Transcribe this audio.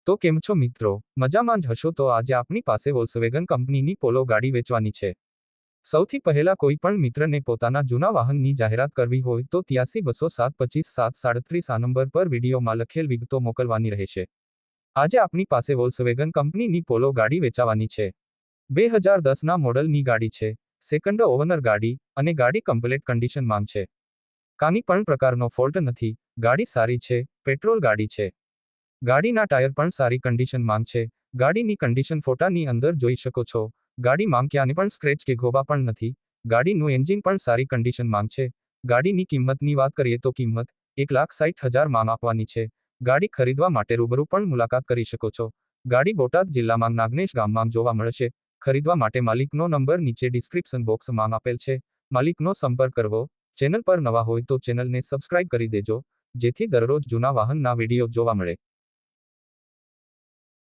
તો કેમ છો મિત્રો, મજામાં જ હશો? તો આજે આપણી પાસે વોલ્ક્સવેગન કંપનીની પોલો ગાડી વેચવાની છે. સૌથી પહેલા કોઈ પણ મિત્રને પોતાના જૂના વાહનની જાહેરાત કરવી હોય તો 83-207-25-737 આ નંબર પર વિડીયોમાં લખેલ વિગતો મોકલવાની રહેશે. આજે આપણી પાસે વોલ્ક્સવેગન કંપનીની પોલો ગાડી વેચાવાની છે. 2010ના મોડલની ગાડી છે, સેકન્ડ ઓવનર ગાડી, અને ગાડી કમ્પ્લેટ કન્ડિશનમાં છે. કાંઈ પણ પ્રકારનો ફોલ્ટ નથી, ગાડી સારી છે, પેટ્રોલ ગાડી છે. ગાડીના ટાયર પણ સારી કન્ડિશનમાં છે. ગાડીની કન્ડિશન ફોટાની અંદર જોઈ શકો છો. ગાડીમાં ક્યાંય પણ સ્ક્રેચ કે ઘોબા પણ નથી. ગાડીનું એન્જિન પણ સારી કન્ડિશનમાં છે. ગાડીની કિંમતની વાત કરીએ તો કિંમત 1,60,000 આપવાની છે. ગાડી ખરીદવા માટે રૂબરૂ પણ મુલાકાત કરી શકો છો. ગાડી બોટાદ જિલ્લામાં નાગનેશ ગામમાં જોવા મળશે. ખરીદવા માટે માલિકનો નંબર નીચે ડિસ્ક્રિપ્શન બોક્સમાં આપેલ છે. માલિકનો સંપર્ક કરવો. ચેનલ પર નવા હોય તો ચેનલને સબસ્ક્રાઇબ કરી દેજો, જેથી દરરોજ જૂના વાહનના વિડીયો જોવા મળે.